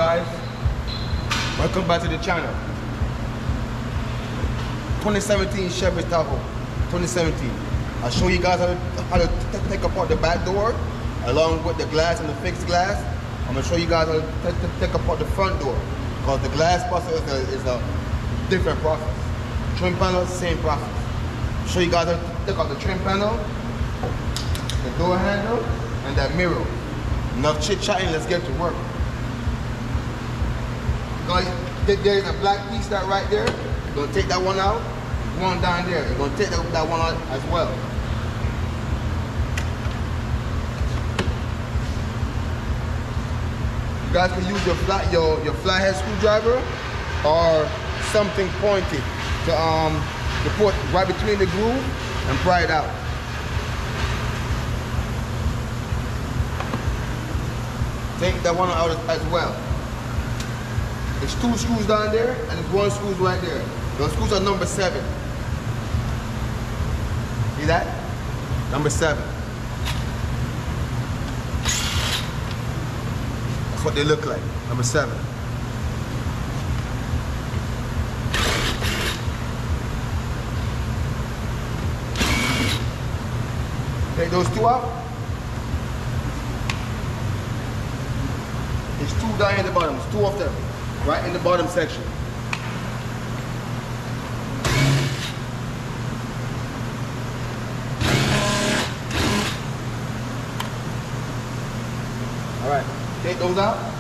guys? Welcome back to the channel. 2017 Chevy Tahoe. 2017. I'll show you guys how to take apart the back door along with the glass and the fixed glass. I'm going to show you guys how to take apart the front door, because the glass process is a different process. Trim panel, same process. I'll show you guys how to take out the trim panel, the door handle, and that mirror. Enough chit-chatting, let's get to work. Guys, there's a black piece that right there. You're going to take that one out. One down there. You're going to take that one out as well. You guys can use your flathead screwdriver or something pointed to put right between the groove and pry it out. Take that one out as well. There's 2 screws down there and there's 1 screw right there. Those screws are number 7. See that? Number 7. That's what they look like. Number 7. Take those 2 out. There's 2 down at the bottom. There's 2 of them. Right in the bottom section. Alright, take those out.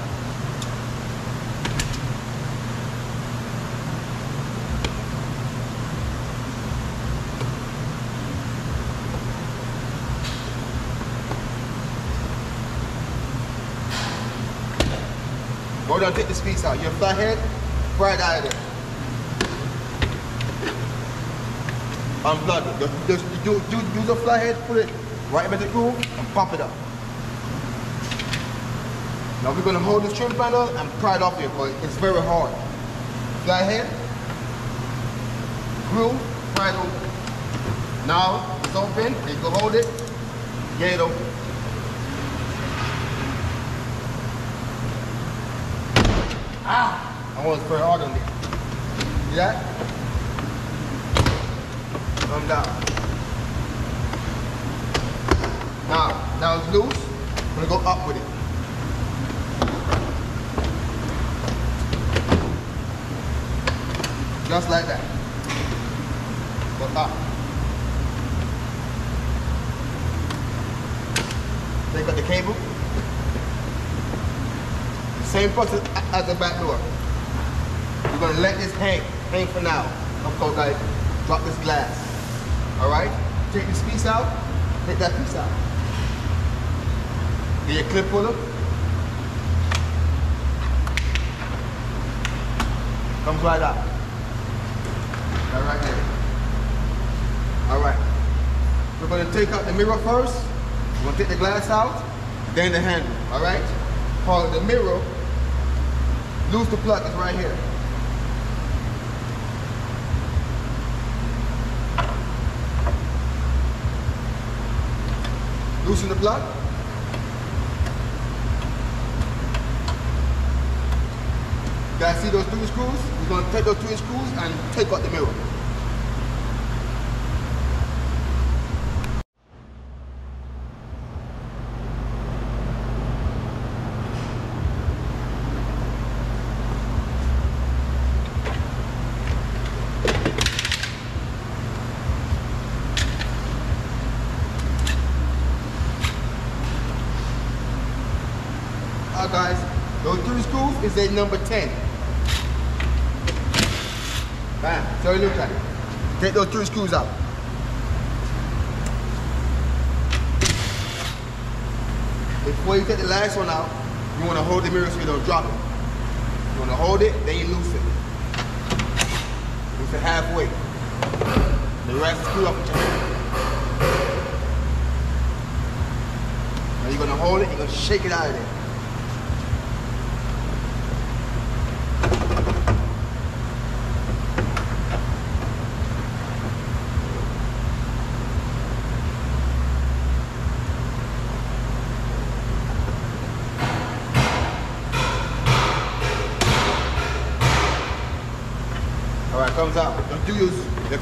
Go down, take this piece out. Your flathead, pry it out of there. Unplug it. Just use a flathead, put it right in the groove and pop it up. Now we're going to hold this trim panel and pry it off here, because it's very hard. Flathead, groove, pry it open. Now it's open, and you can hold it, get it open. Ah! I was very hard on it. See that? Come down. Now it's loose. I'm gonna go up with it. Just like that. Go up. Take out the cable. Same process as the back door. We're gonna let this hang for now. Okay, guys, drop this glass. All right, take this piece out, take that piece out. Get your clip puller. Comes right out. Right there. All right, we're gonna take out the mirror first. We're gonna take the glass out, then the handle. All right, for the mirror. Loose the plug, it's right here. Loosen the plug. You guys see those 3 screws? We're going to take those 3 screws and take out the mirror. Guys, those 3 screws is a number 10. Bam, so you look at it. Take those 3 screws out. Before you take the last one out, you want to hold the mirror so you don't drop it. You want to hold it, then you loosen it. Loosen halfway. The rest is screwed up with your hand. Now you're going to hold it, you're going to shake it out of there. comes out. Just do use the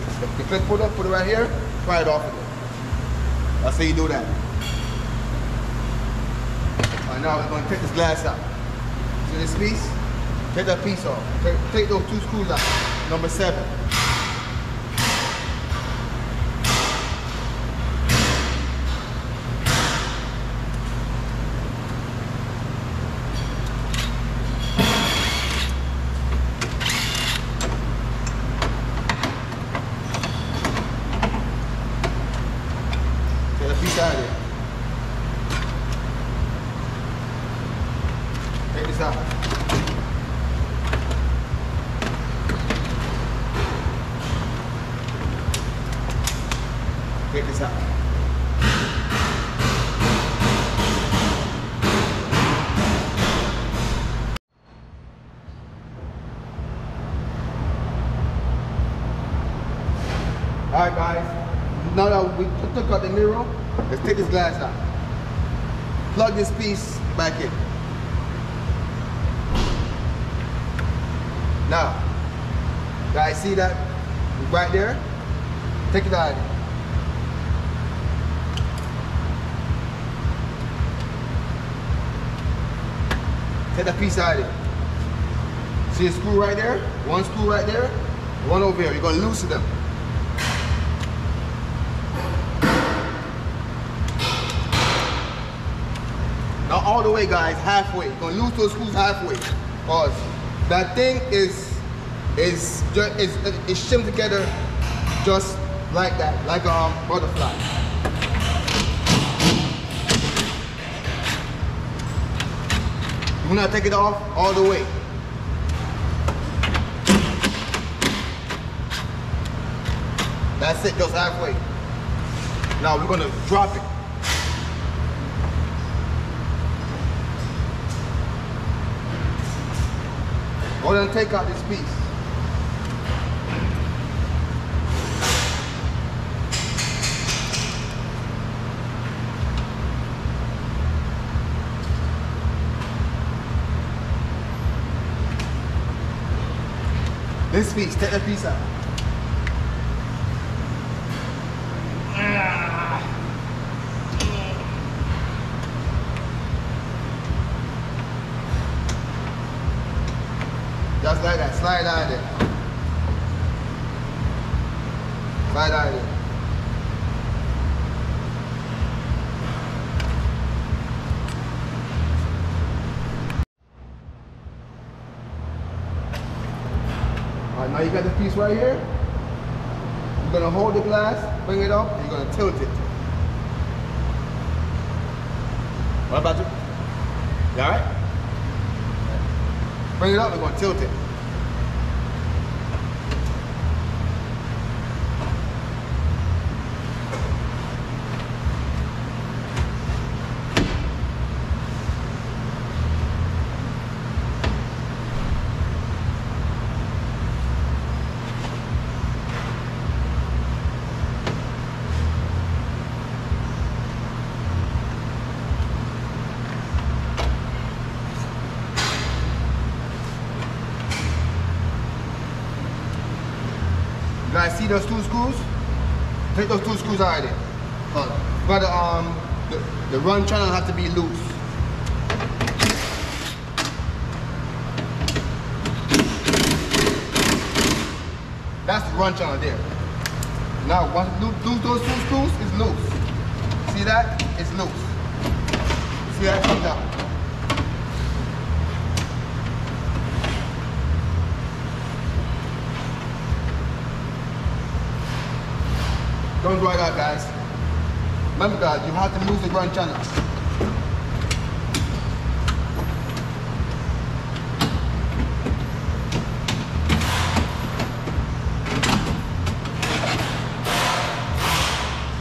clip puller, put it right here, pry it off of it. That's how you do that. Alright, now we're going to take this glass out. See this piece? Take that piece off. Take those 2 screws out. Number 7. Take that piece out of there. Take this out. Take this out. Alright guys, now that we took out the mirror, let's take this glass out. Plug this piece back in. Now, guys, see that right there? Take it out. Take that piece out of it. See a screw right there? 1 screw right there, 1 over here. You're going to loosen them. Not all the way, guys, halfway. You're going to lose those screws halfway. Because that thing is shimmed together just like that, like a butterfly. Do not take it off all the way. That's it, just halfway. Now we're gonna drop it. Go ahead and take out this piece. This piece, take that piece out. Just like that, slide out of there. Slide out of there. Now you got this piece right here. You're gonna hold the glass, bring it up, and you're gonna tilt it. What about you? You alright? Bring it up, we're gonna tilt it. You guys see those 2 screws? Take those 2 screws out of there. But the run channel has to be loose. That's the run channel there. Now once those 2 screws is loose. See that? It's loose. See that? Comes out. Don't do that, guys. Remember, guys, you have to lose the run channel.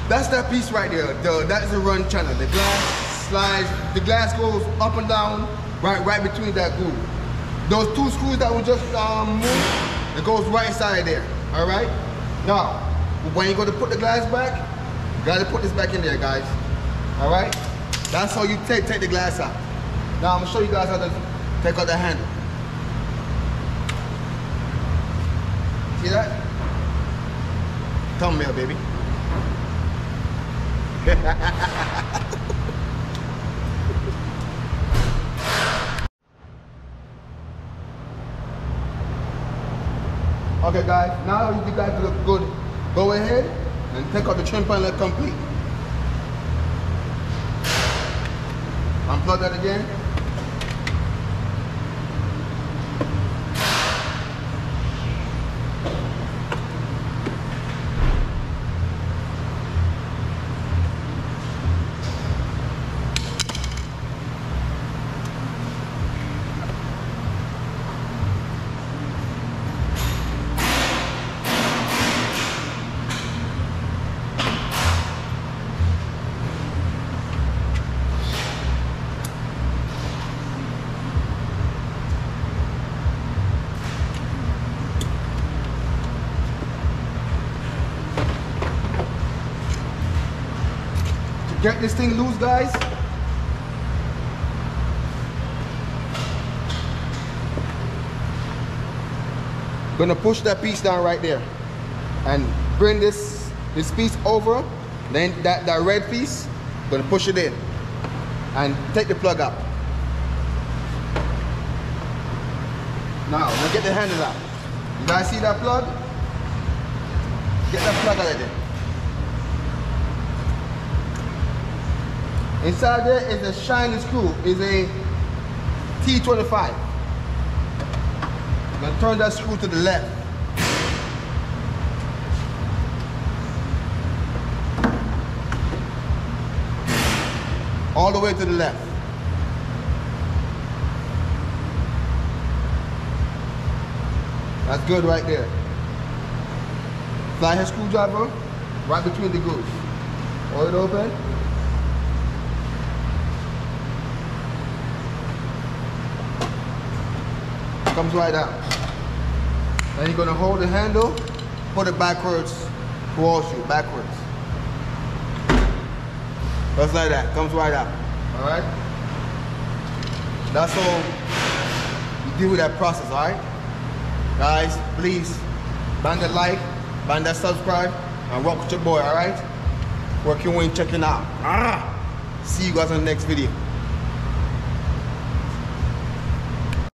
That's that piece right there. That's the run channel. The glass slides. The glass goes up and down right between that groove. Those 2 screws that we just moved, it goes right inside there. All right. Now, when you go to put the glass back, you gotta put this back in there, guys. All right. That's how you take the glass out. Now I'm gonna show you guys how to take out the handle. See that? thumbnail, baby. Okay guys, now you guys look good. Go ahead and take out the trim panel complete. Unplug that again. Get this thing loose, guys. Gonna push that piece down right there and bring this piece over. Then that red piece, gonna push it in and take the plug out. Now, we'll get the handle out. You guys see that plug? Get that plug out of there. Inside there is a shiny screw, is a T25. I'm gonna turn that screw to the left. All the way to the left. That's good right there. Flathead screwdriver right between the grooves. Hold it open. Comes right out. Then you're gonna hold the handle, put it backwards towards you, backwards. Just like that, comes right out. All right? That's all you do with that process, all right? Guys, please, bang that like, bang that subscribe, and rock with your boy, all right? Work your way, checking out. See you guys on the next video.